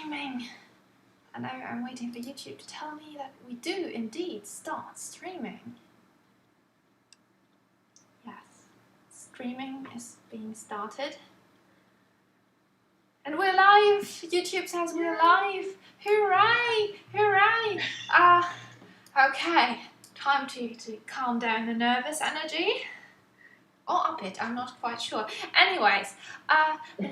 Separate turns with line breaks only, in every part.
streaming. And now I'm waiting for YouTube to tell me that we do indeed start streaming. Yes, streaming is being started. And we're live! YouTube says we're live! Hooray! Hooray! Okay, time to calm down the nervous energy. Or up it, I'm not quite sure. Anyways,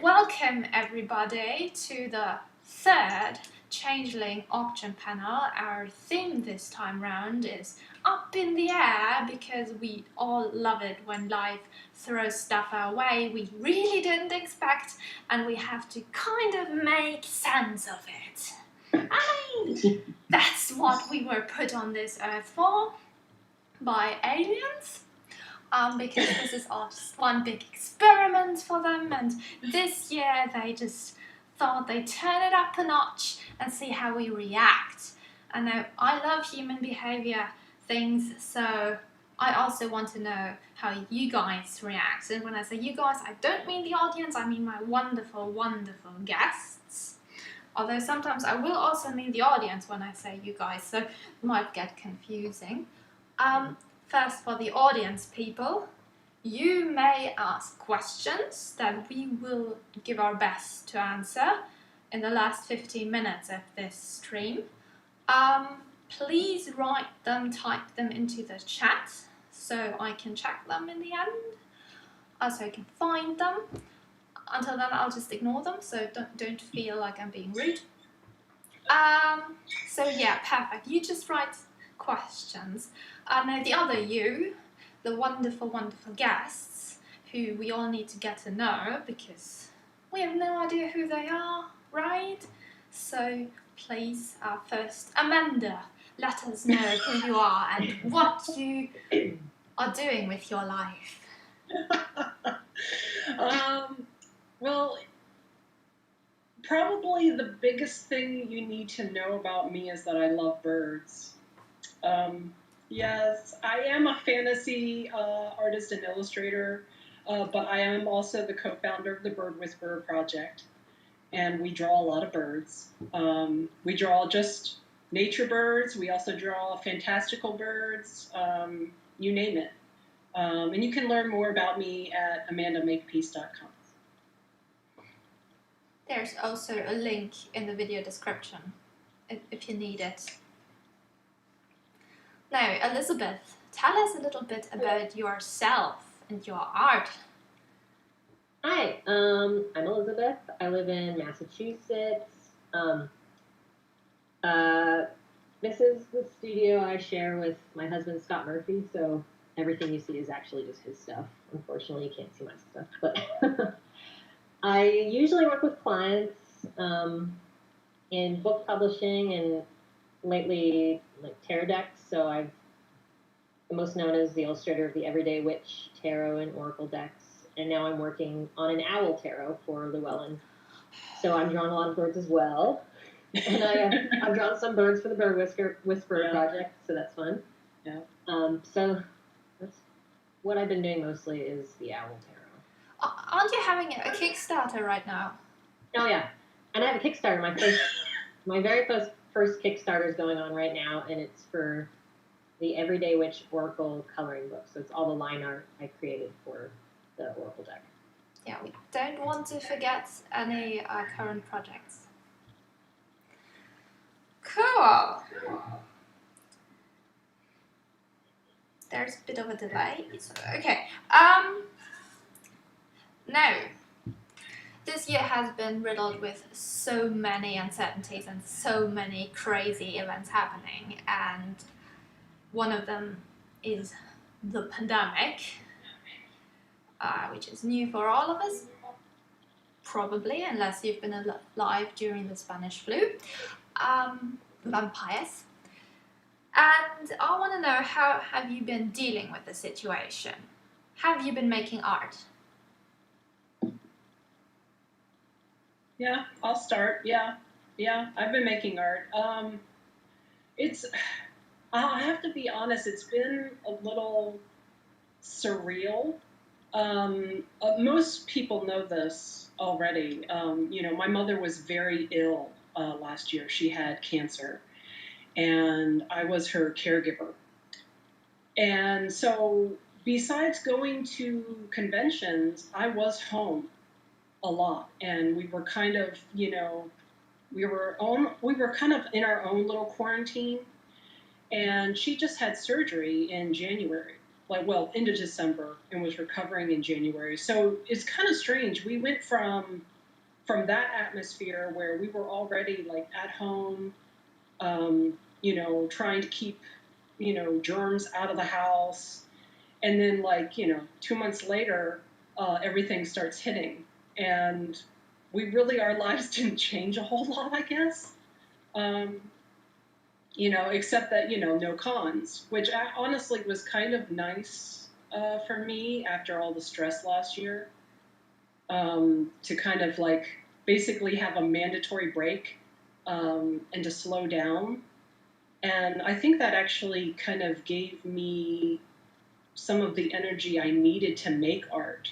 welcome everybody to the third Changeling Auction panel. Our theme this time round is up in the air because we all love it when life throws stuff our way we really didn't expect and we have to kind of make sense of it. I mean, that's what we were put on this earth for by aliens. Because this is all just one big experiment for them, and this year they just thought they'd turn it up a notch and see how we react. And now I love human behavior things, so I also want to know how you guys react. And when I say you guys, I don't mean the audience, I mean my wonderful, wonderful guests. Although sometimes I will also mean the audience when I say you guys, so it might get confusing. First, for the audience people, you may ask questions that we will give our best to answer in the last 15 minutes of this stream. Please write them, type them into the chat so I can check them in the end, so I can find them. Until then, I'll just ignore them, so don't feel like I'm being rude. So yeah, perfect. You just write questions. Now the other you, the wonderful, wonderful guests, who we all need to get to know because we have no idea who they are, right? So please, first, Amanda, let us know who you are and what you are doing with your life.
Well, probably the biggest thing you need to know about me is that I love birds. Yes, I am a fantasy artist and illustrator, but I am also the co-founder of the Bird Whisperer Project, and we draw a lot of birds. We draw just nature birds. We also draw fantastical birds, you name it. And you can learn more about me at amandamakepeace.com.
There's also a link in the video description if you need it. Now, Elisabeth, tell us a little bit about yourself and your art.
Hi, I'm Elisabeth. I live in Massachusetts. This is the studio I share with my husband, Scott Murphy, so everything you see is actually just his stuff. Unfortunately, you can't see my stuff, but I usually work with clients in book publishing and lately like tarot decks. So I'm most known as the illustrator of the Everyday Witch tarot and oracle decks, and now I'm working on an owl tarot for Llewellyn. So I'm drawing a lot of birds as well, and I've drawn some birds for the Bird Whisperer Project, so that's fun.
Yeah.
So that's what I've been doing mostly is the owl tarot.
Aren't you having a Kickstarter right now?
Oh yeah, and I have a Kickstarter. My very first Kickstarter is going on right now, and it's for the Everyday Witch Oracle coloring book. So it's all the line art I created for the Oracle deck.
Yeah, we don't want to forget any current projects. Cool. There's a bit of a delay. Okay. Now, this year has been riddled with so many uncertainties and so many crazy events happening, and one of them is the pandemic, which is new for all of us, probably, unless you've been alive during the Spanish flu. Vampires. And I want to know, how have you been dealing with the situation? Have you been making art?
Yeah, I'll start. Yeah, I've been making art. I have to be honest, it's been a little surreal. Most people know this already. My mother was very ill last year. She had cancer, and I was her caregiver. And so, besides going to conventions, I was home a lot, and we were kind of, we were kind of in our own little quarantine. And she just had surgery in January, into December, and was recovering in January. So it's kind of strange. We went from that atmosphere where we were already like at home, trying to keep, germs out of the house, and then 2 months later, everything starts hitting, and our lives didn't change a whole lot, I guess. Except that, no cons, which honestly was kind of nice for me after all the stress last year, to kind of basically have a mandatory break, and to slow down. And I think that actually kind of gave me some of the energy I needed to make art.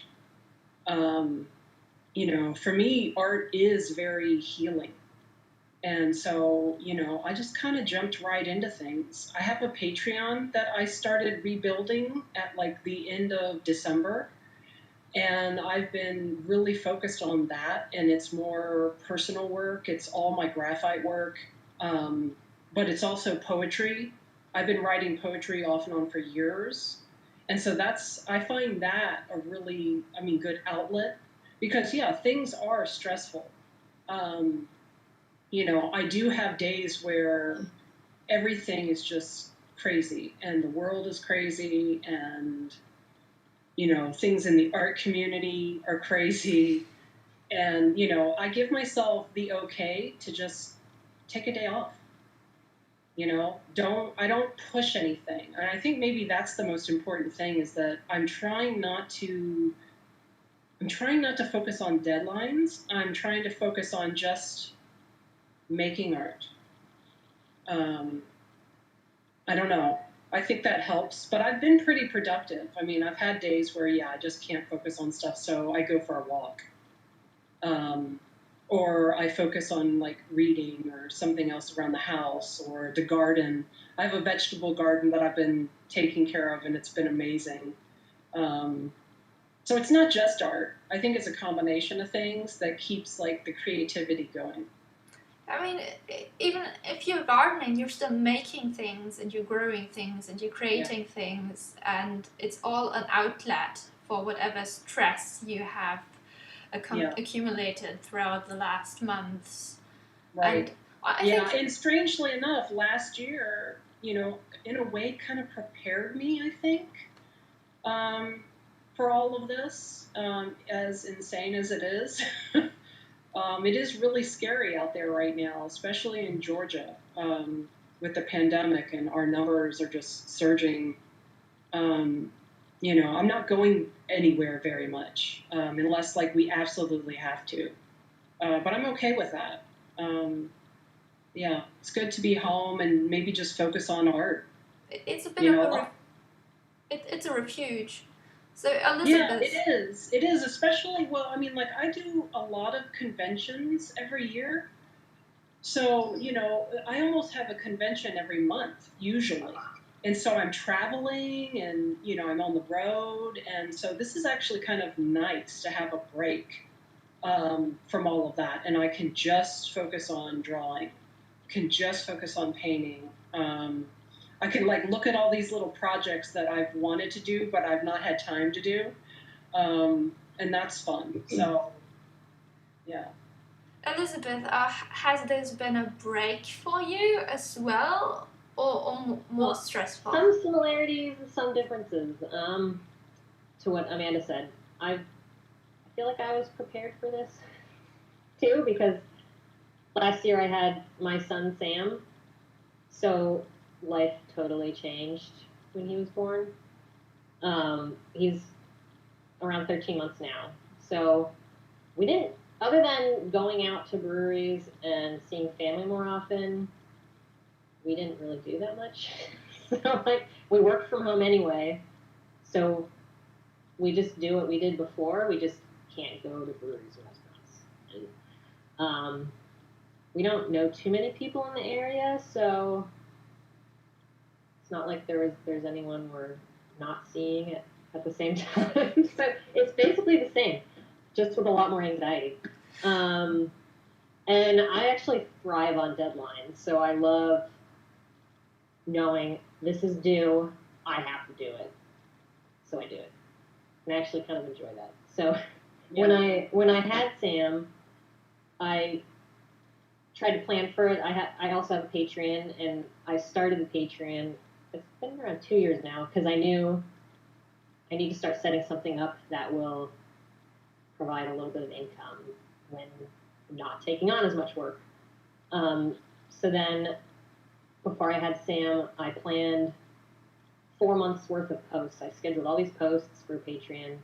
For me, art is very healing. And so, I just kind of jumped right into things. I have a Patreon that I started rebuilding at the end of December. And I've been really focused on that. And it's more personal work. It's all my graphite work. But it's also poetry. I've been writing poetry off and on for years. And so I find that a really, good outlet. Because, things are stressful. I do have days where everything is just crazy, and the world is crazy, and, things in the art community are crazy. And, I give myself the okay to just take a day off. I don't push anything. And I think maybe that's the most important thing, is that I'm trying not to focus on deadlines. I'm trying to focus on just making art. I don't know. I think that helps, but I've been pretty productive. I've had days where, I just can't focus on stuff, so I go for a walk. Or I focus on reading or something else around the house, or the garden. I have a vegetable garden that I've been taking care of, and it's been amazing. So it's not just art. I think it's a combination of things that keeps the creativity going.
Even if you're gardening, you're still making things, and you're growing things, and you're creating things, and it's all an outlet for whatever stress you have accumulated throughout the last months.
Right.
And
and strangely enough, last year, in a way kind of prepared me, I think, for all of this, as insane as it is. It is really scary out there right now, especially in Georgia, with the pandemic, and our numbers are just surging. I'm not going anywhere very much, unless we absolutely have to. But I'm okay with that. It's good to be home and maybe just focus on art.
It's a bit of it's a refuge. So, Elisabeth...
It is, especially, I do a lot of conventions every year. So, I almost have a convention every month, usually. And so I'm traveling, and, I'm on the road. And so this is actually kind of nice to have a break from all of that. And I can just focus on drawing, can just focus on painting. I can look at all these little projects that I've wanted to do, but I've not had time to do. And that's fun. So, yeah.
Elisabeth, has this been a break for you as well, or more stressful?
Some similarities and some differences. To what Amanda said, I feel like I was prepared for this too, because last year I had my son Sam, so life totally changed when he was born. He's around 13 months now, so we didn't, other than going out to breweries and seeing family more often, we didn't really do that much. So we worked from home anyway, so we just do what we did before. We just can't go to breweries or restaurants. And we don't know too many people in the area, so it's not like there's anyone we're not seeing at the same time. So it's basically the same, just with a lot more anxiety. And I actually thrive on deadlines, so I love knowing this is due, I have to do it. So I do it. And I actually kind of enjoy that. So when I had Sam, I tried to plan for it. I also have a Patreon, and I started the Patreon. It's been around 2 years now because I knew I need to start setting something up that will provide a little bit of income when I'm not taking on as much work. So then, before I had Sam, I planned 4 months worth of posts. I scheduled all these posts for Patreon.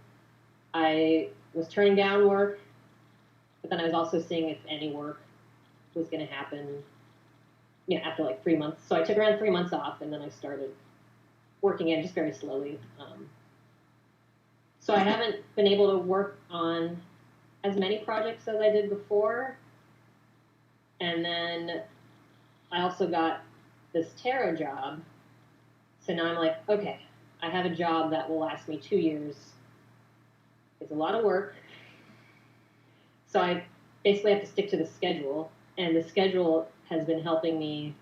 I was turning down work, but then I was also seeing if any work was going to happen, after like 3 months. So I took around 3 months off, and then I started working in just very slowly. So I haven't been able to work on as many projects as I did before. And then I also got this tarot job. So now I'm like, okay, I have a job that will last me 2 years. It's a lot of work. So I basically have to stick to the schedule. And the schedule has been helping me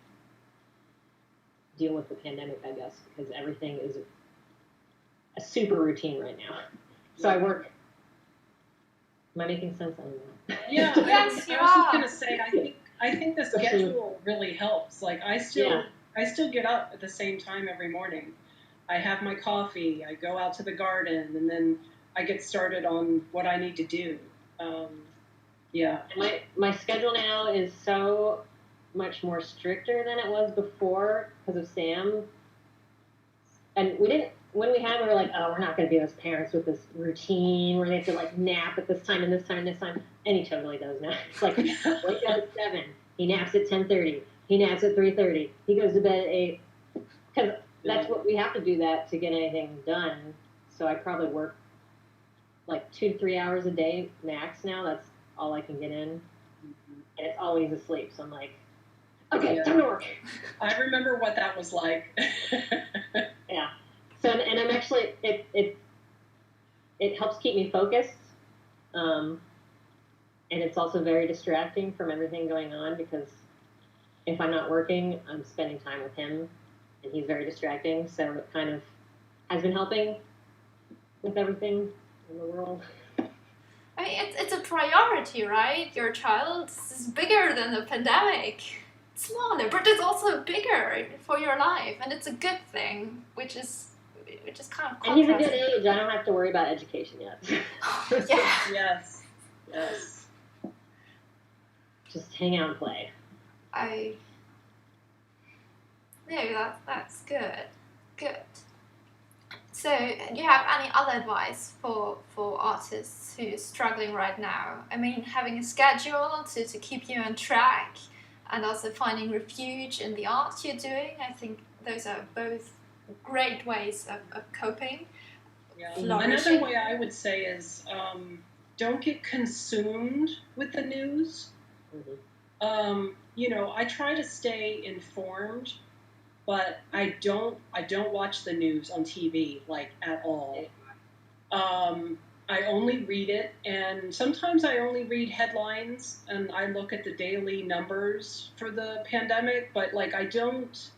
deal with the pandemic, I guess, because everything is a super routine right now. So I work. Am I making sense? I don't know.
Yeah,
Yes, you
I was just
are.
gonna say, I think the schedule really helps. Like I still get up at the same time every morning. I have my coffee, I go out to the garden, and then I get started on what I need to do. Yeah.
My schedule now is so much more stricter than it was before because of Sam. And when we had, we were like, oh, we're not going to be those parents with this routine where they have to like nap at this time and this time and this time. And he totally does now. It's like, wake up at 7. He naps at 10:30. He naps at 3:30. He goes to bed at 8. Because that's what we have to do that to get anything done. So I probably work like 2 to 3 hours a day max now. That's all I can get in. And it's always asleep. So I'm like, okay, time to work.
I remember what that was like.
Yeah. So, and I'm actually, it helps keep me focused. And it's also very distracting from everything going on because if I'm not working, I'm spending time with him and he's very distracting. So it kind of has been helping with everything in the world.
I mean, it's a priority, right? Your child is bigger than the pandemic. It's smaller, but it's also bigger for your life, and it's a good thing, which is kind of contrasting.
And he's a good age. I don't have to worry about education yet.
Yeah.
Yes.
Just hang out and play.
No, that's good. Good. So, do you have any other advice for artists who are struggling right now? I mean, having a schedule to keep you on track and also finding refuge in the art you're doing. I think those are both great ways of coping.
Yeah. Another way I would say is don't get consumed with the news. Mm-hmm. I try to stay informed, but I don't watch the news on TV like at all. I only read it, and sometimes I only read headlines, and I look at the daily numbers for the pandemic, but like I don't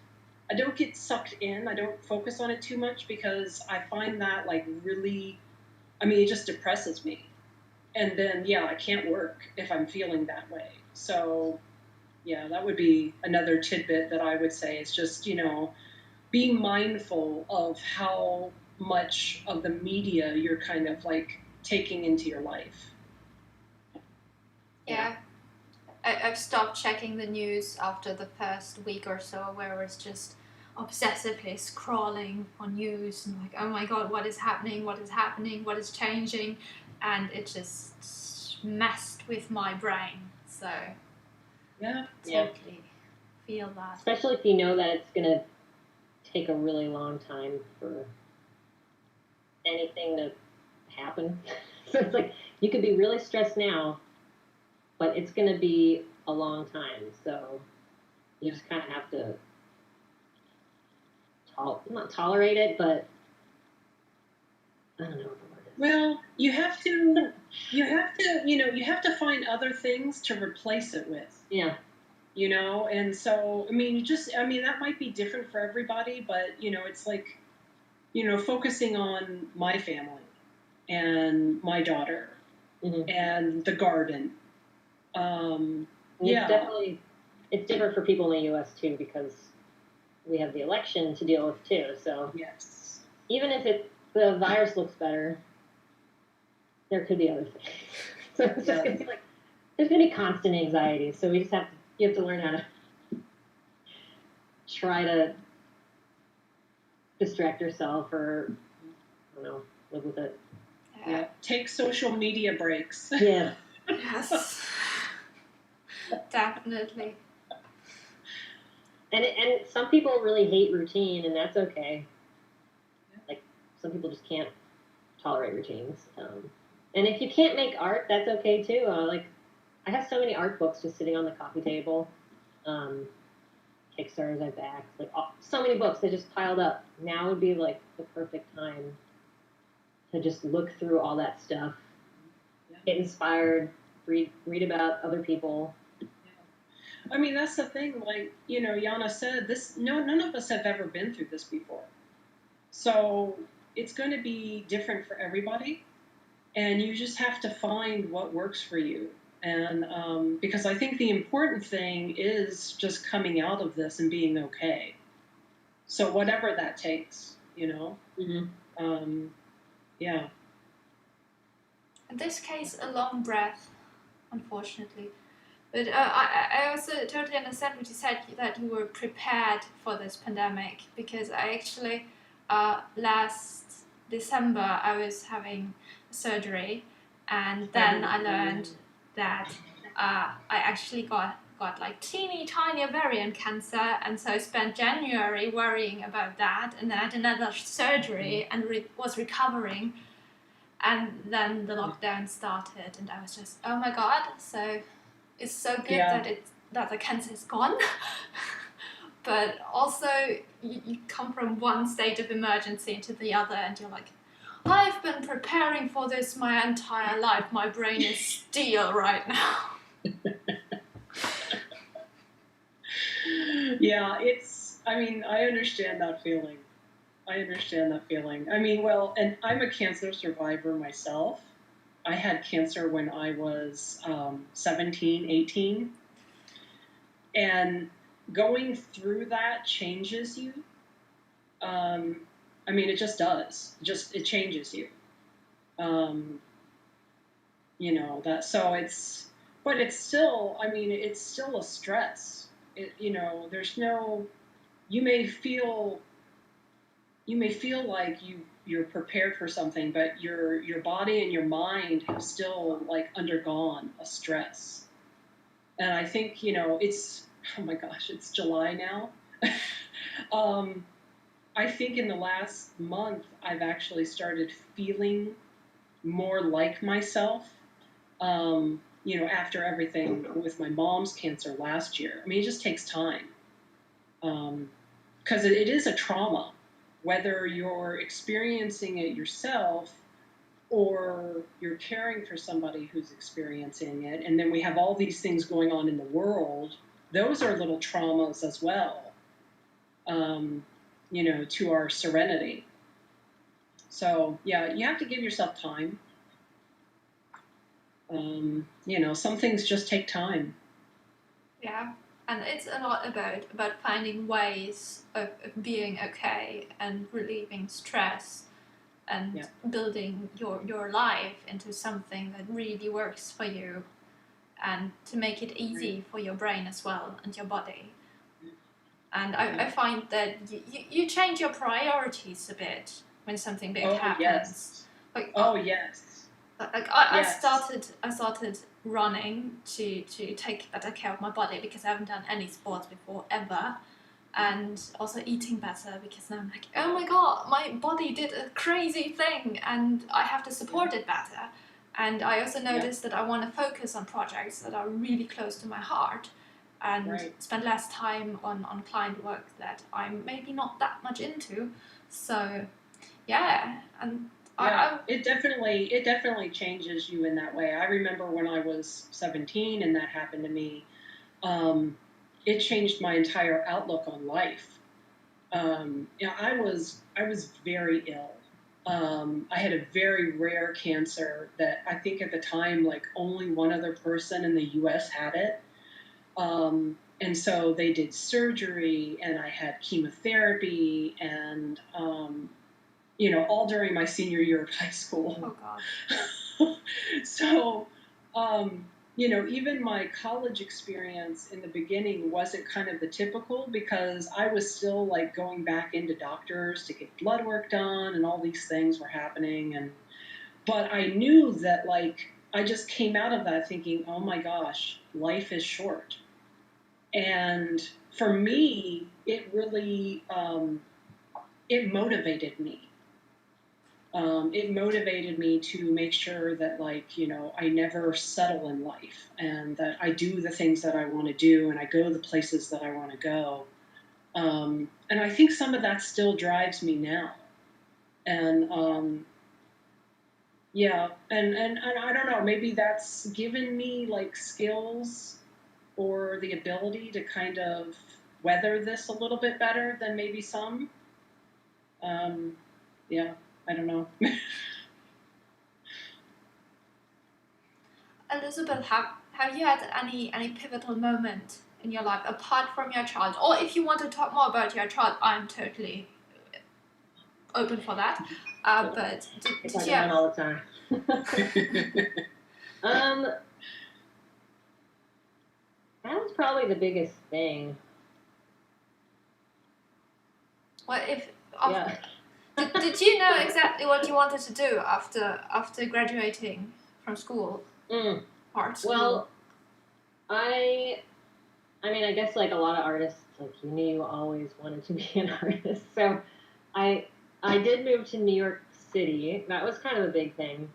get sucked in. I don't focus on it too much because I find that like really, it just depresses me. And then, I can't work if I'm feeling that way. So, that would be another tidbit that I would say is just, be mindful of how much of the media you're kind of like taking into your life.
Yeah. I've stopped checking the news after the first week or so where I was just obsessively scrolling on news and like, oh my god, what is happening, what is changing, and it just messed with my brain. So totally feel that.
Especially if you know that it's going to take a really long time for anything to happen. So it's like you could be really stressed now, but it's going to be a a long time. So you just kind of have to not tolerate it, but I don't know what the word is.
Well, you have to, you have to find other things to replace it with.
Yeah.
And so, that might be different for everybody, but, it's like, focusing on my family and my daughter and the garden.
It's different for people in the U.S. too, because we have the election to deal with too. So
yes,
even if the virus looks better, there could be other things. So it's just gonna be like there's gonna be constant anxiety. So you have to learn how to try to distract yourself, or I don't know, live with it.
Yeah. Take social media breaks.
Yeah.
Yes. Definitely.
And some people really hate routine, and that's okay.
Yeah.
Like some people just can't tolerate routines. And if you can't make art, that's okay too. I have so many art books just sitting on the coffee table. Kickstarters I backed, so many books that just piled up. Now would be like the perfect time to just look through all that stuff, get inspired, read about other people.
That's the thing. Like Yana said, none of us have ever been through this before, so it's going to be different for everybody, and you just have to find what works for you. And because I think the important thing is just coming out of this and being okay. So whatever that takes,
Mm-hmm.
Yeah.
In this case, a long breath, unfortunately. But I also totally understand what you said, that you were prepared for this pandemic, because I actually, last December, I was having surgery, and then I learned that I actually got like teeny tiny ovarian cancer, and so I spent January worrying about that, and then I had another surgery and was recovering, and then the lockdown started, and I was just, oh my god, so it's so good that the cancer is gone. But also you come from one state of emergency into the other, and you're like, I've been preparing for this my entire life. My brain is steel right now.
Yeah, I understand that feeling. And I'm a cancer survivor myself. I had cancer when I was 17, 18. And going through that changes you. It just does. It changes you. But it's still, it's still a stress. There's no, you may feel like you're prepared for something, but your body and your mind have still undergone a stress. And I think, it's, oh my gosh, it's July now. I think in the last month, I've actually started feeling more like myself. After everything with my mom's cancer last year. It just takes time. Because it is a trauma, whether you're experiencing it yourself or you're caring for somebody who's experiencing it. And then we have all these things going on in the world. Those are little traumas as well, to our serenity. So, yeah, you have to give yourself time. Some things just take time.
Yeah, and it's a lot about finding ways of being okay and relieving stress and building your life into something that really works for you, and to make it easy for your brain as well and your body. And I find that you change your priorities a bit when something big happens.
Yes. Yes.
I started running to take better care of my body, because I haven't done any sports before ever, and also eating better, because now I'm like, oh my god, my body did a crazy thing and I have to support it better. And I also noticed that I want to focus on projects that are really close to my heart and spend less time on client work that I'm maybe not that much into. So, yeah, and
it definitely changes you in that way. I remember when I was 17 and that happened to me, it changed my entire outlook on life. I was very ill. I had a very rare cancer that I think at the time, like, only one other person in the U.S. had it. And so they did surgery, and I had chemotherapy, and all during my senior year of high school.
Oh God.
So, even my college experience in the beginning wasn't kind of the typical, because I was still like going back into doctors to get blood work done, and all these things were happening. But I knew that, like, I just came out of that thinking, oh my gosh, life is short. And for me, it really, it motivated me. It motivated me to make sure that, like, I never settle in life, and that I do the things that I want to do, and I go the places that I want to go. And I think some of that still drives me now. And, and I don't know, maybe that's given me, like, skills or the ability to kind of weather this a little bit better than maybe some. I don't know.
Elisabeth, have you had any pivotal moment in your life apart from your child? Or if you want to talk more about your child, I'm totally open for that. But did you have...
all the time. That was probably the biggest thing.
Well, did you know exactly what you wanted to do after graduating from school? Art school?
Well, I mean, I guess like a lot of artists, like, you knew you always wanted to be an artist. So I did move to New York City. That was kind of a big thing.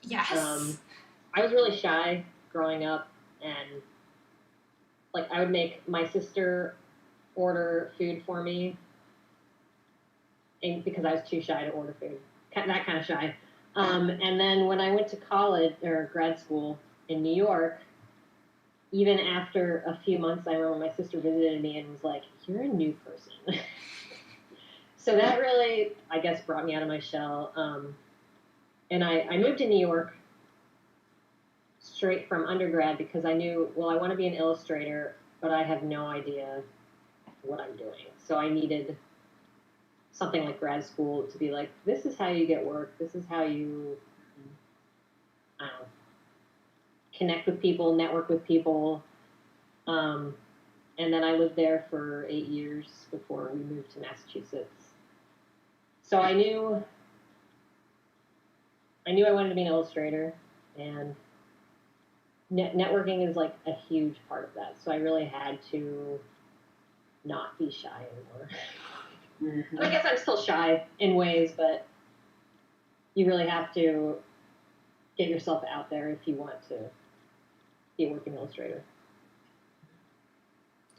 Yes.
I was really shy growing up, and like I would make my sister order food for me, and because I was too shy to order food, that kind of shy. And then when I went to college or grad school in New York, even after a few months, I remember my sister visited me and was like, "You're a new person." So that really, I guess, brought me out of my shell. And I moved to New York straight from undergrad because I knew, well, I want to be an illustrator, but I have no idea what I'm doing. So I needed something like grad school to be like, this is how you get work. This is how you connect with people, network with people. And then I lived there for 8 years before we moved to Massachusetts. So I knew I wanted to be an illustrator, and networking is like a huge part of that. So I really had to not be shy anymore. Mm-hmm. I guess I'm still shy in ways, but you really have to get yourself out there if you want to be a working illustrator.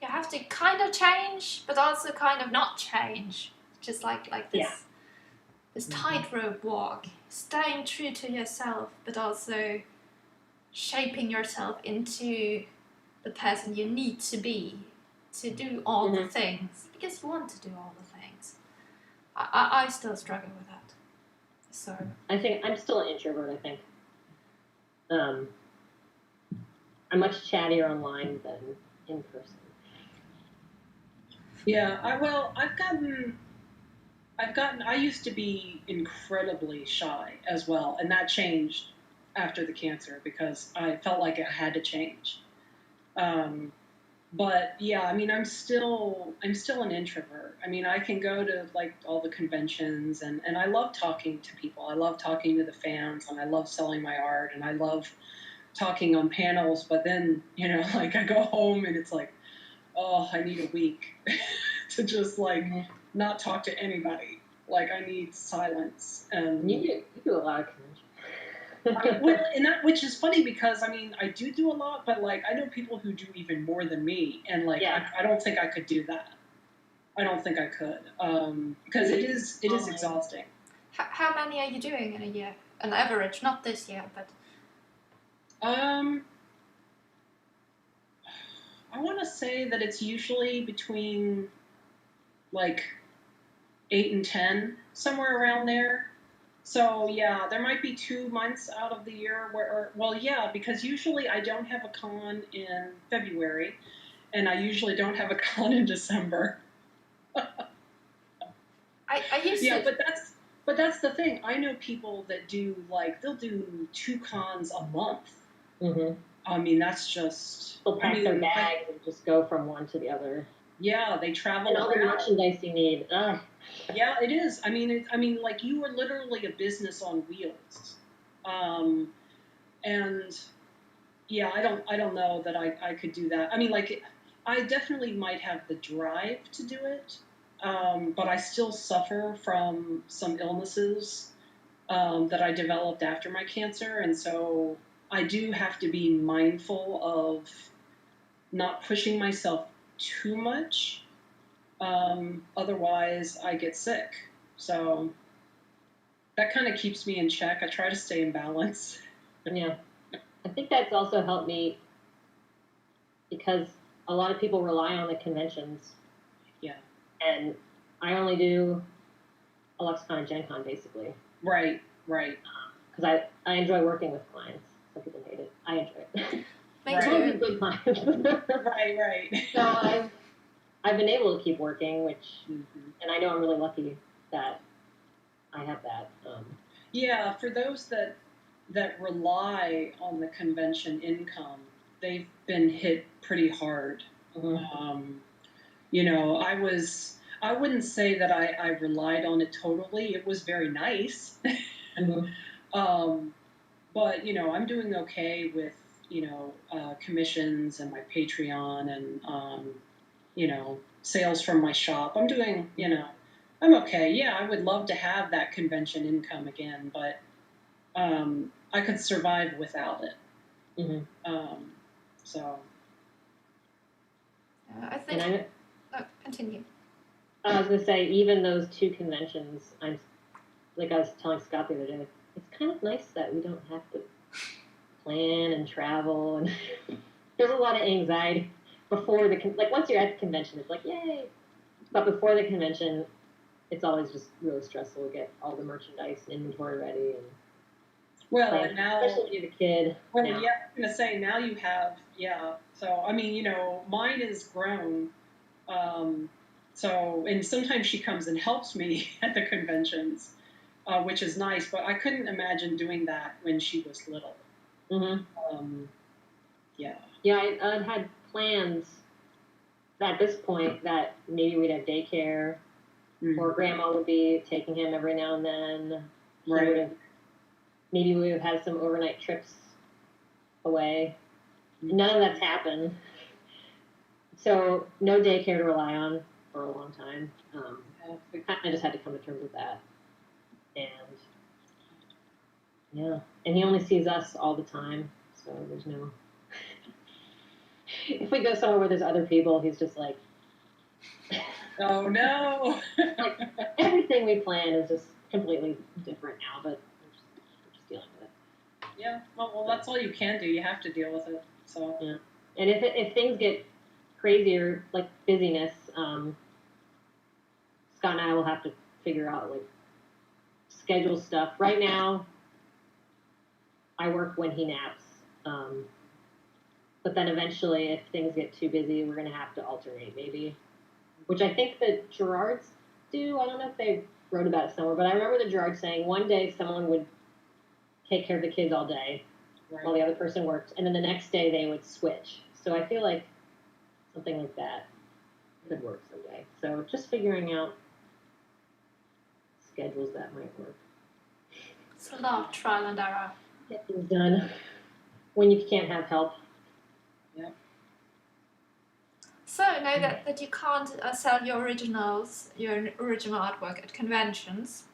You have to kind of change, but also kind of not change. Just like this, this tightrope walk, staying true to yourself, but also shaping yourself into the person you need to be to do all the things, because you want to do all the things. I still struggle with that. So
I think I'm still an introvert. I think I'm much chattier online than in person.
Yeah, I used to be incredibly shy as well, and that changed after the cancer because I felt like it had to change. But yeah, I mean, I'm still an introvert. I mean, I can go to like all the conventions, and I love talking to people. I love talking to the fans, and I love selling my art, and I love talking on panels. But then, like, I go home and it's like, oh, I need a week to just like not talk to anybody. Like, I need silence. And
you do a lot of conventions.
Which is funny because I mean I do a lot, but like I know people who do even more than me, and like I don't think I could do that. I don't think I could because it is exhausting.
How many are you doing in a year? An average, not this year, but.
I want to say that it's usually between like 8 and 10, somewhere around there. So yeah, there might be 2 months out of the year because usually I don't have a con in February, and I usually don't have a con in December.
I used to.
But that's the thing. I know people that do they'll do 2 cons a month.
Mm-hmm.
I mean, that's just.
They'll pack their bags and just go from one to the other.
Yeah, they travel.
And all the merchandise you need. Ugh.
Yeah, it is. I mean, like you are literally a business on wheels, and yeah, I don't know that I could do that. I mean, like, I definitely might have the drive to do it, but I still suffer from some illnesses that I developed after my cancer, and so I do have to be mindful of not pushing myself too much. Otherwise, I get sick. So that kind of keeps me in check. I try to stay in balance.
Yeah. I think that's also helped me because a lot of people rely on the conventions.
Yeah.
And I only do AlexaCon and Gen Con, basically.
Right.
Because I enjoy working with clients. Some people hate it. I enjoy it.
Me too.
Good clients.
Right.
So I've been able to keep working, and I know I'm really lucky that I have that.
Yeah, for those that rely on the convention income, they've been hit pretty hard.
Mm-hmm.
I wouldn't say that I relied on it totally. It was very nice.
Mm-hmm.
But, I'm doing okay with, commissions and my Patreon and, sales from my shop. I'm doing, I'm okay. Yeah, I would love to have that convention income again, but I could survive without it.
Mm-hmm.
So.
I think. Continue.
I was going to say, even those 2 conventions, like I was telling Scott the other day, it's kind of nice that we don't have to plan and travel, and there's a lot of anxiety before once you're at the convention, it's like, yay! But before the convention, it's always just really stressful to get all the merchandise and inventory ready. And
and now,
especially when you're a kid.
Well, yeah, I'm going to say, now you have, so, I mean, mine is grown, so, and sometimes she comes and helps me at the conventions, which is nice, but I couldn't imagine doing that when she was little.
Mm-hmm.
Yeah.
Yeah, I had plans at this point that maybe we'd have daycare, or Grandma would be taking him every now and then.
Right.
Maybe we would have had some overnight trips away. None of that's happened. So no daycare to rely on for a long time. I just had to come to terms with that. And yeah, and he only sees us all the time, so there's no. If we go somewhere where there's other people, he's just like.
Oh no!
Like everything we plan is just completely different now, but we're just dealing with it.
Yeah, well, that's all you can do. You have to deal with it. So.
Yeah, and if things get crazier, like busyness, Scott and I will have to figure out schedule stuff. Right now, I work when he naps, but then eventually, if things get too busy, we're gonna have to alternate maybe, which I think the Gerards do. I don't know if they wrote about it somewhere, but I remember the Gerard saying one day someone would take care of the kids all day while the other person worked, and then the next day they would switch. So I feel like something like that could work someday. So just figuring out schedules that might work.
It's a lot of trial and error.
Get things done when you can't have help.
Yeah.
So now that you can't sell your original artwork at conventions,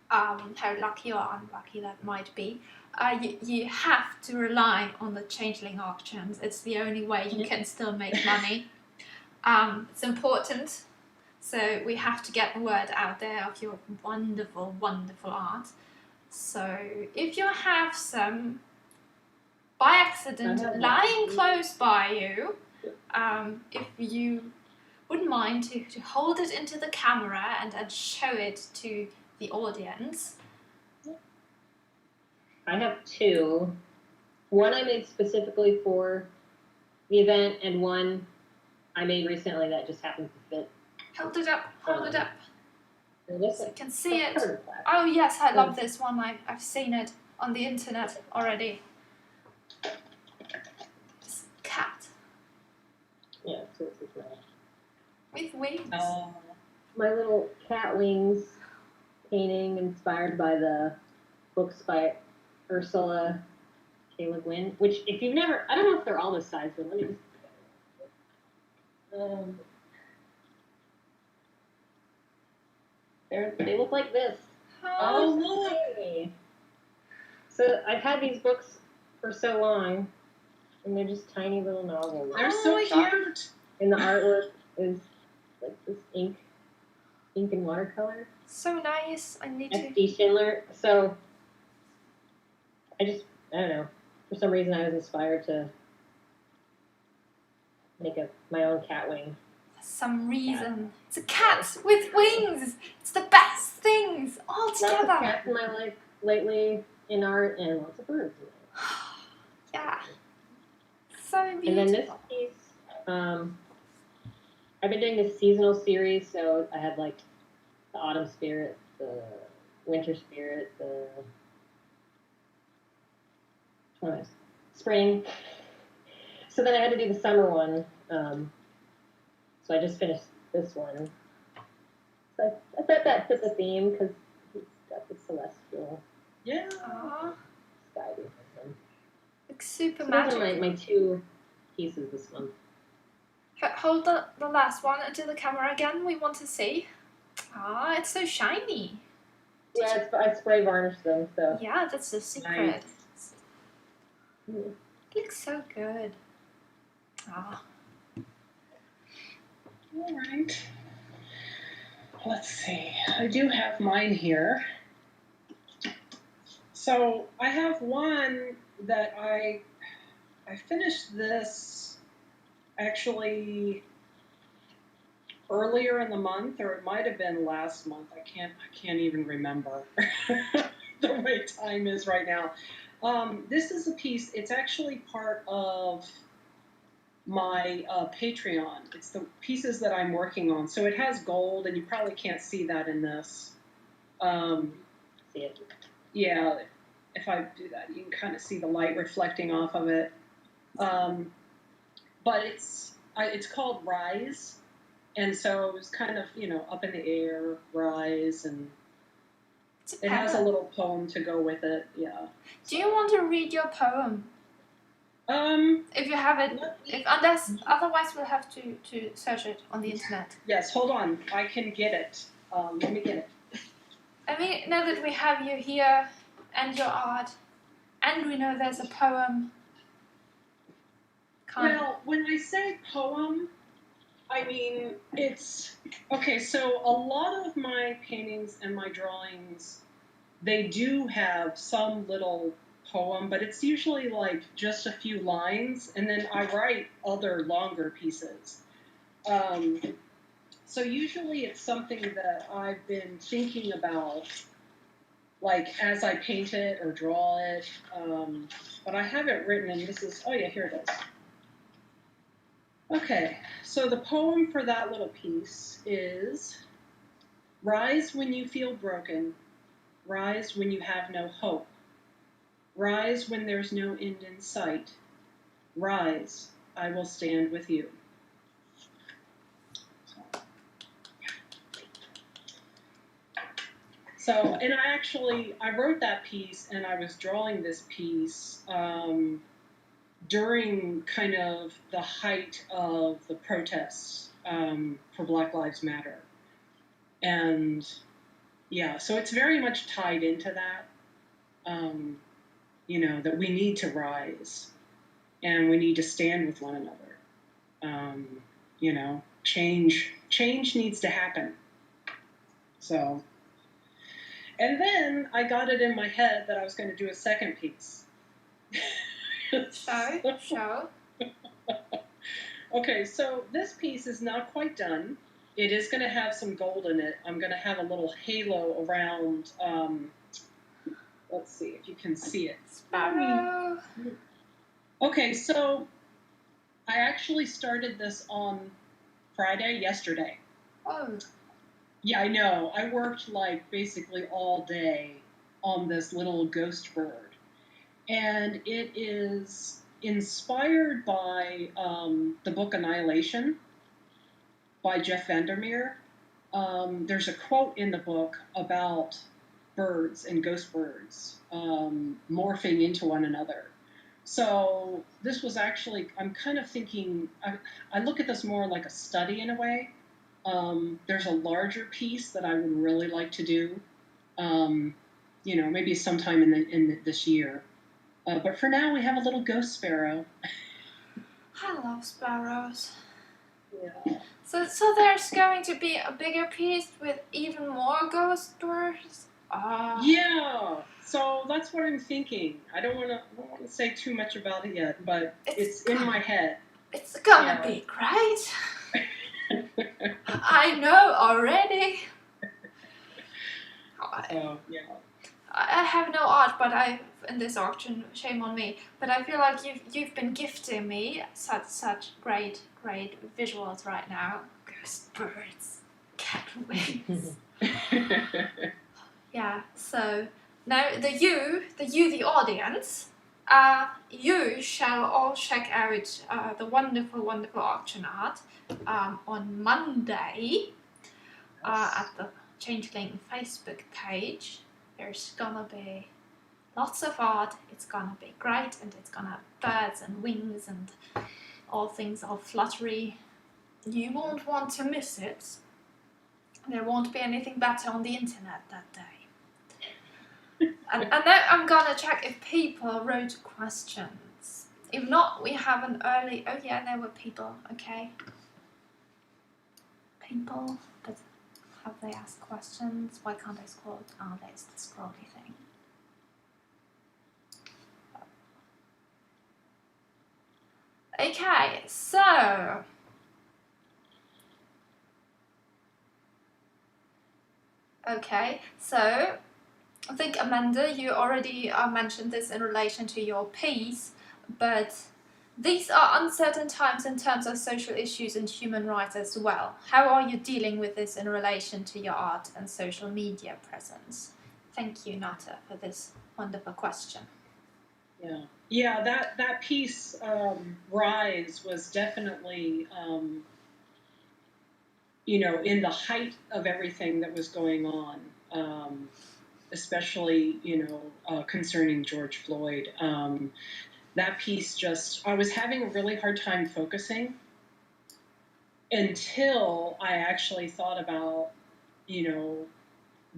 how lucky or unlucky that might be, you have to rely on the changeling auctions. It's the only way you can still make money. It's important. So we have to get the word out there of your wonderful, wonderful art. So if you have some, by accident, lying close by you, if you wouldn't mind to hold it into the camera and show it to the audience.
I have two. One I made specifically for the event, and one I made recently that just happens to fit.
Hold it up, hold it up. So you can see it.
Class.
Oh yes, I love this one. I've seen it on the internet already. This cat.
Yeah, so this is
with wings.
My little cat wings painting inspired by the books by Ursula K. Le Guin, which if you've never, I don't know if they're all this size, but let me just, they look like this.
Oh, look!
Hey. So I've had these books for so long, and they're just tiny little novels.
They're so cute!
And the artwork is like this ink and watercolor.
So nice. I need
S.D. Schindler. So I don't know. For some reason, I was inspired to make my own cat wing.
For some reason. It's a cat with wings. It's the best things all together.
Lots of cats in my life lately in art, and lots of birds.
Yeah. So beautiful.
And then this piece, I've been doing this seasonal series, so I had like the autumn spirit, the winter spirit, the spring. So then I had to do the summer one. So I just finished this one. So I thought that fit the theme because he's got the celestial
Yeah.
sky behind him.
Looks super
So
magic.
those are my two pieces this month.
Hold the last one into the camera again. We want to see. It's so shiny.
Yeah, I spray varnished them, so.
Yeah, that's the secret.
Nice.
It looks so good.
All right. Let's see. I do have mine here. So I have one that I finished this actually earlier in the month, or it might have been last month. I can't even remember the way time is right now. This is a piece. It's actually part of my Patreon. It's the pieces that I'm working on. So it has gold, and you probably can't see that in this.
See it.
Yeah, if I do that, you can kind of see the light reflecting off of it. But it's called Rise, and so it was kind of, up in the air, rise, and it has a little poem to go with it. Yeah.
Do you want to read your poem? If you have it, otherwise we'll have to search it on the internet.
Yes, hold on. I can get it. Let me get it.
I mean, now that we have you here and your art, and we know there's a poem.
Well, when I say poem, I mean it's okay. So a lot of my paintings and my drawings, they do have some little poem, but it's usually like just a few lines, and then I write other longer pieces. So usually it's something that I've been thinking about, like as I paint it or draw it, but I have it written, and this is, here it is. Okay, so the poem for that little piece is, rise when you feel broken, rise when you have no hope, rise when there's no end in sight, rise, I will stand with you. So, and I wrote that piece, and I was drawing this piece during kind of the height of the protests for Black Lives Matter. And, yeah, so it's very much tied into that, that we need to rise and we need to stand with one another. Change needs to happen. So, and then I got it in my head that I was going to do a second piece.
Show.
Okay, so this piece is not quite done. It is going to have some gold in it. I'm going to have a little halo around, let's see if you can see it.
Sparrow.
Okay, so I actually started this on yesterday.
Oh.
Yeah, I know. I worked like basically all day on this little ghost bird. And it is inspired by the book Annihilation by Jeff Vandermeer. There's a quote in the book about birds and ghost birds morphing into one another. So this was actually, I'm kind of thinking, I look at this more like a study in a way. There's a larger piece that I would really like to do, maybe sometime in this year. But for now, we have a little ghost sparrow.
I love sparrows.
Yeah.
So there's going to be a bigger piece with even more ghost birds?
Yeah. So that's what I'm thinking. I don't want to say too much about it yet, but it's in my head.
It's gonna be great. I know already.
So, yeah.
I have no art, but in this auction, shame on me. But I feel like you've been gifting me such great visuals right now. Ghost birds, cat wings. Yeah. So now the audience, you shall all check out the wonderful auction art on Monday at the Changeling Facebook page. There's gonna be lots of art, it's gonna be great, and it's gonna have birds and wings and all things all fluttery. You won't want to miss it. There won't be anything better on the internet that day. And now I'm gonna check if people wrote questions. If not, we have an early... Oh yeah, there were people, okay. People, but have they asked questions? Why can't I scroll? Oh, there's the scrolly thing. Okay, so... Okay, so I think Amanda, you already mentioned this in relation to your piece, but these are uncertain times in terms of social issues and human rights as well. How are you dealing with this in relation to your art and social media presence? Thank you, Nata, for this wonderful question.
Yeah, that piece, Rise, was definitely, in the height of everything that was going on, especially, concerning George Floyd. That piece I was having a really hard time focusing until I actually thought about,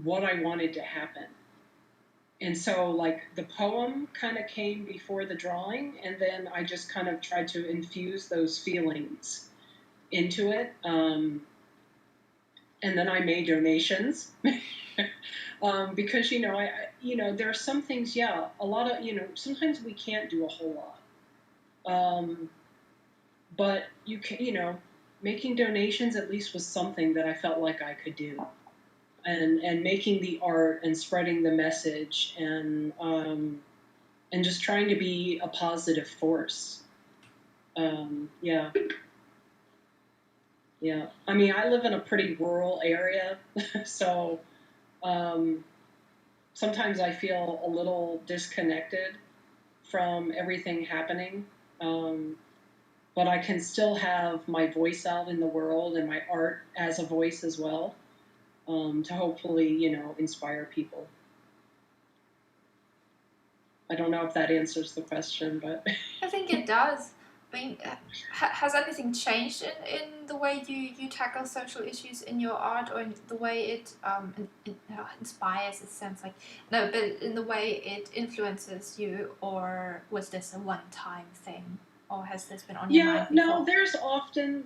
what I wanted to happen. And so, like, the poem kind of came before the drawing, and then I just kind of tried to infuse those feelings into it. And then I made donations. Because, there are some things, a lot of, sometimes we can't do a whole lot. But you can, making donations at least was something that I felt like I could do. And making the art and spreading the message and just trying to be a positive force. Yeah. I mean, I live in a pretty rural area, so sometimes I feel a little disconnected from everything happening. But I can still have my voice out in the world and my art as a voice as well. To hopefully, inspire people. I don't know if that answers the question, but...
I think it does. mean, has anything changed in the way you tackle social issues in your art, or in the way it inspires? It sounds like no, but in the way it influences you, or was this a one-time thing, or has this been on your mind before?
No, there's often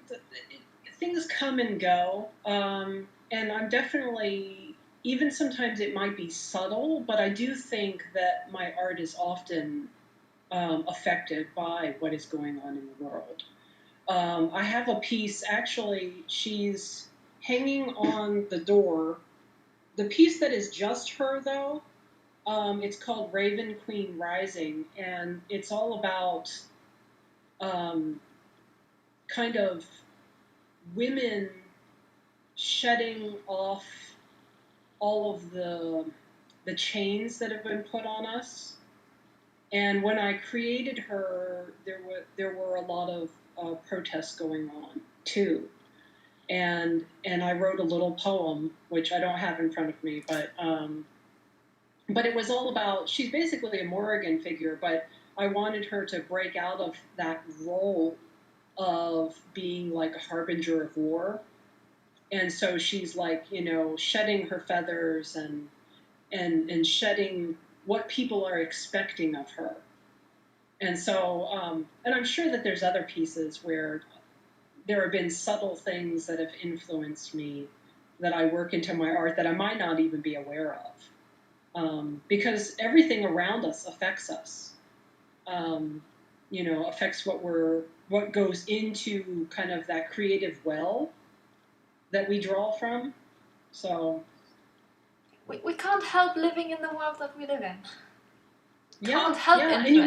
things come and go, and I'm definitely, even sometimes it might be subtle, but I do think that my art is often affected by what is going on in the world. I have a piece, actually, she's hanging on the door. The piece that is just her, though, it's called Raven Queen Rising, and it's all about kind of women shedding off all of the chains that have been put on us. And when I created her, there were a lot of protests going on too, and I wrote a little poem which I don't have in front of me, but it was all about, she's basically a Morrigan figure, but I wanted her to break out of that role of being like a harbinger of war, and so she's like, you know, shedding her feathers and shedding what people are expecting of her. And so, and I'm sure that there's other pieces where there have been subtle things that have influenced me that I work into my art that I might not even be aware of. Because everything around us affects us. You know, affects what goes into kind of that creative well that we draw from. So
we can't help living in the world that we live in.
Yeah, and you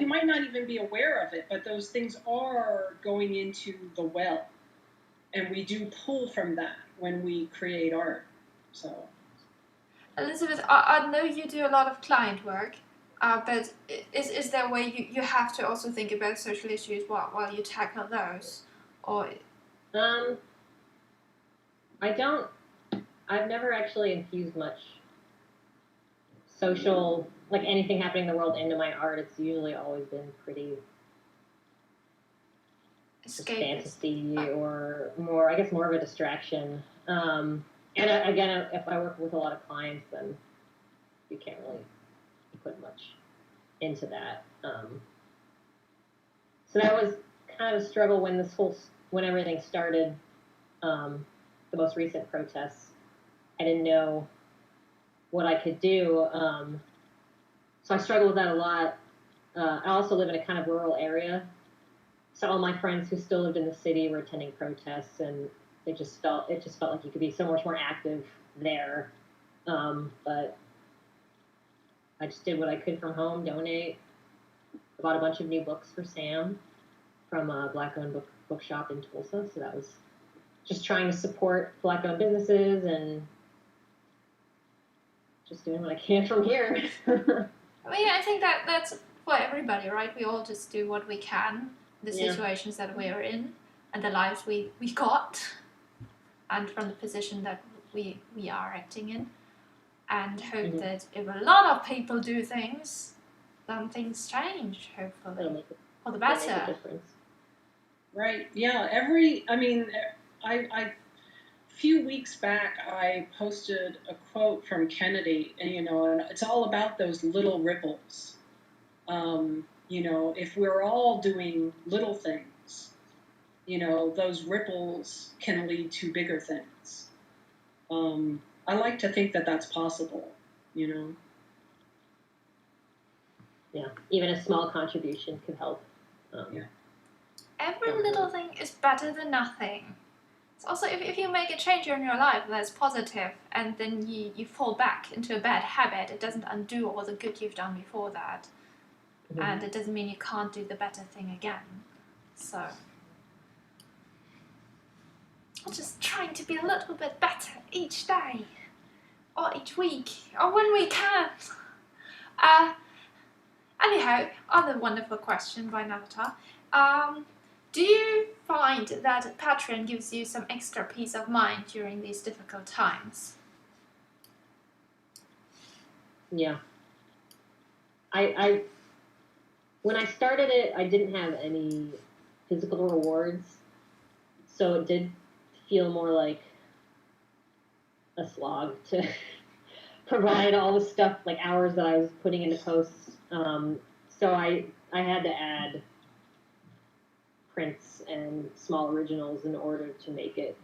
might not even be aware of it, but those things are going into the well, and we do pull from that when we create art. So,
Elisabeth, I know you do a lot of client work, but is there a way you have to also think about social issues while you tackle those, or?
I don't. I've never actually infused much social, like anything happening in the world, into my art. It's usually always been pretty fantasy, or more, I guess, more of a distraction. And again, if I work with a lot of clients, then you can't really put much into that. So that was kind of a struggle when everything started. The most recent protests, I didn't know what I could do. So I struggled with that a lot. I also live in a kind of rural area. So all my friends who still lived in the city were attending protests, and it just felt like you could be so much more active there. But I just did what I could from home, donate. I bought a bunch of new books for Sam from a Black-owned bookshop in Tulsa. So that was just trying to support Black-owned businesses and just doing what I can from here.
I mean, I think that's for everybody, right? We all just do what we can, the situations that we're in, and the lives we got, and from the position that we are acting in, and hope that if a lot of people do things, then things change, hopefully, for the better.
Right, yeah, a few weeks back, I posted a quote from Kennedy, and it's all about those little ripples. If we're all doing little things, those ripples can lead to bigger things. I like to think that that's possible,
Yeah, even a small contribution could help.
Every little thing is better than nothing. It's also, if you make a change in your life that's positive, and then you fall back into a bad habit, it doesn't undo all the good you've done before that. Mm-hmm. And it doesn't mean you can't do the better thing again. So, I'm just trying to be a little bit better each day, or each week, or when we can. Anyhow, other wonderful question by Navata. Do you find that Patreon gives you some extra peace of mind during these difficult times?
Yeah. when I started it, I didn't have any physical rewards, so it did feel more like a slog to provide all the stuff, like hours that I was putting into posts. So I had to add prints and small originals in order to make it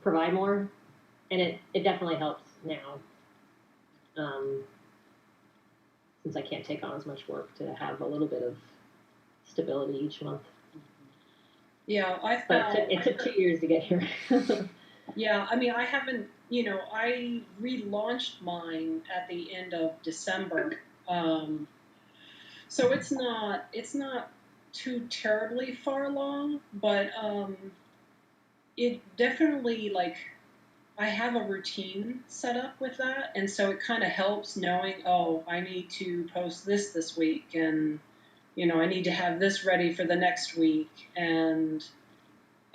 provide more, and it definitely helps now. Since I can't take on as much work, to have a little bit of stability each month.
Yeah, I
But
found
it took 2 years to get here.
Yeah, I mean, I haven't, I relaunched mine at the end of December. So it's not too terribly far along, but it definitely, like, I have a routine set up with that, and so it kind of helps knowing, oh, I need to post this week, and I need to have this ready for the next week, and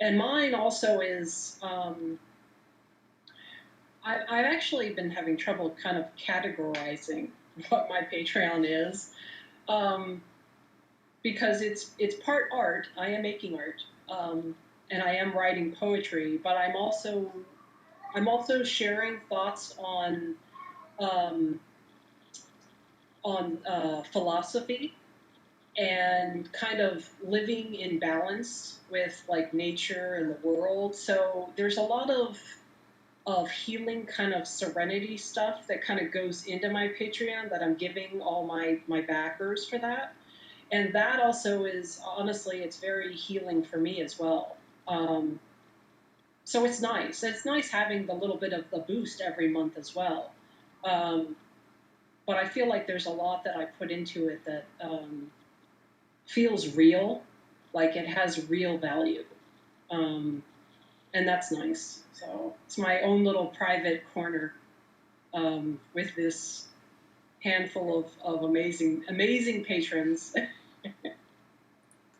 mine also is I've actually been having trouble kind of categorizing what my Patreon is, because it's part art. I am making art, and I am writing poetry, but I'm also sharing thoughts on philosophy and kind of living in balance with like nature and the world. So there's a lot of healing kind of serenity stuff that kind of goes into my Patreon that I'm giving all my backers for that. And that also is, honestly, it's very healing for me as well. So it's nice. It's nice having the little bit of the boost every month as well. But I feel like there's a lot that I put into it that feels real, like it has real value. And that's nice. So it's my own little private corner with this handful of amazing patrons.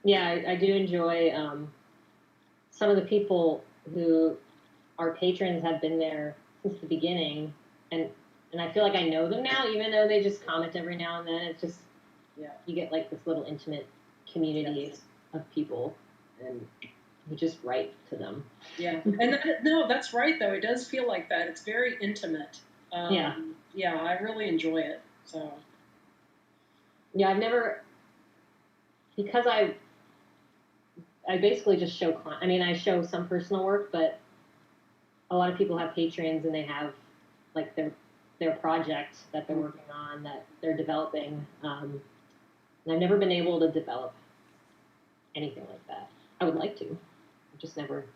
Yeah, I do enjoy some of the people who are patrons have been there since the beginning, and I feel like I know them now, even though they just comment every now and then. It's just, you get like this little intimate community of people, and you just write to them.
Yeah, and no, that's right though. It does feel like that. It's very intimate. Yeah, I really enjoy it. So.
Yeah, I've never, because I basically just show, I show some personal work, but a lot of people have Patreons and they have like their project that they're working on, that they're developing. And I've never been able to develop anything like that. I would like to. I've just never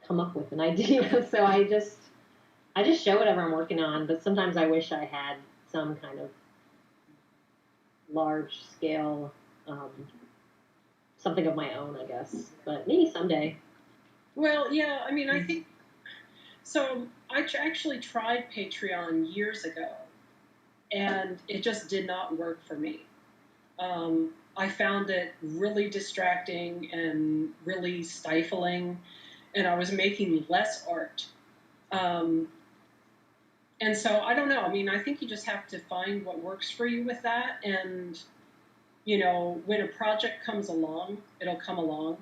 come up with an idea. So I just show whatever I'm working on, but sometimes I wish I had some kind of large scale something of my own, I guess, but maybe someday.
Well, yeah, I think so. I actually tried Patreon years ago, and it just did not work for me. I found it really distracting and really stifling, and I was making less art. And so I don't know. I think you just have to find what works for you with that, and when a project comes along, it'll come along.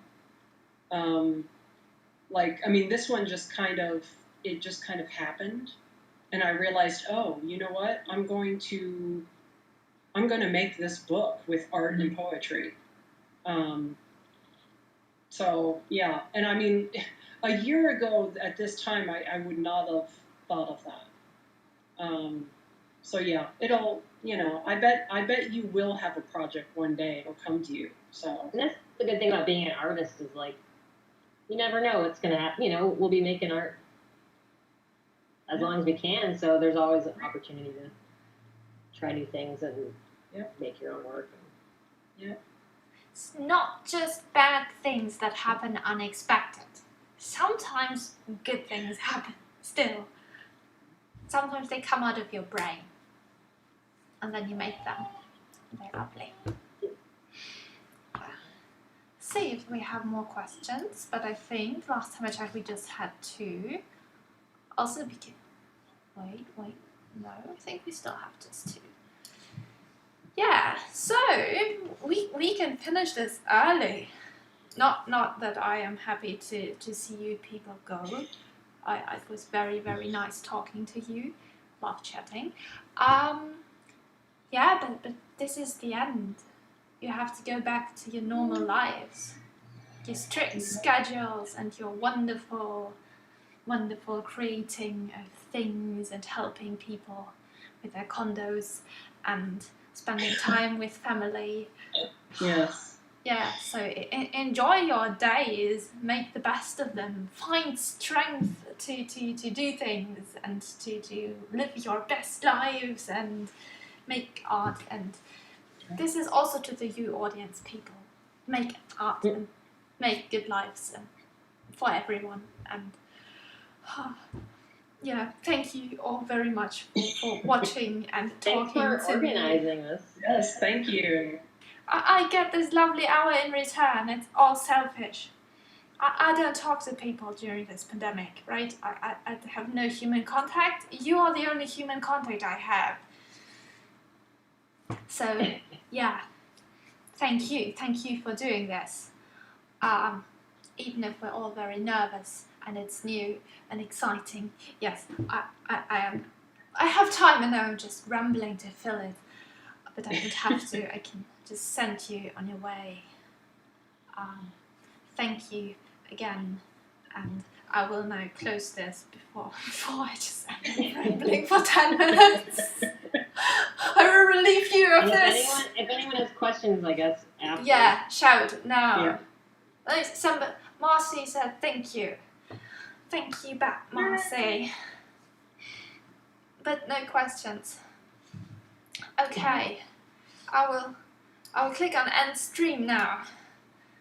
This one just kind of happened, and I realized, oh, you know what? I'm going to make this book with art and poetry. So yeah, and a year ago at this time, I would not have thought of that. So yeah, it'll, I bet you will have a project one day. It'll come to you. So.
And that's the good thing about being an artist is, like, you never know what's going to happen. We'll be making art as long as we can. So there's always an opportunity to try new things and make your own work.
It's not just bad things that happen unexpected. Sometimes good things happen still. Sometimes they come out of your brain. And then you make them. They're lovely. See if we have more questions, but I think last time I checked we just had 2. Also, wait. No, I think we still have just 2. Yeah, so we can finish this early. Not that I am happy to see you people go. It was very, very nice talking to you, love chatting. Yeah, but this is the end. You have to go back to your normal lives, your strict schedules, and your wonderful creating of things and helping people with their condos and spending time with family.
Yes.
Yeah, so enjoy your days, make the best of them, find strength to do things and to live your best lives and make art. And this is also to the you audience, people. Make art and make good lives for everyone. And yeah, thank you all very much for watching and
Thanks
talking
for
to me.
organizing this.
Yes, thank you.
I get this lovely hour in return. It's all selfish. I don't talk to people during this pandemic, right? I have no human contact. You are the only human contact I have. So, yeah. Thank you for doing this. Even if we're all very nervous and it's new and exciting. Yes, I have time and I'm just rambling to fill it. But I don't have to. I can just send you on your way. Thank you again, and I will now close this before I just end up rambling for 10 minutes. I will relieve you of this.
If anyone has questions, I guess after.
Yeah, shout now.
Yeah.
Marcy said thank you. Thank you back, Marcy. But no questions. Okay, I will click on end stream now.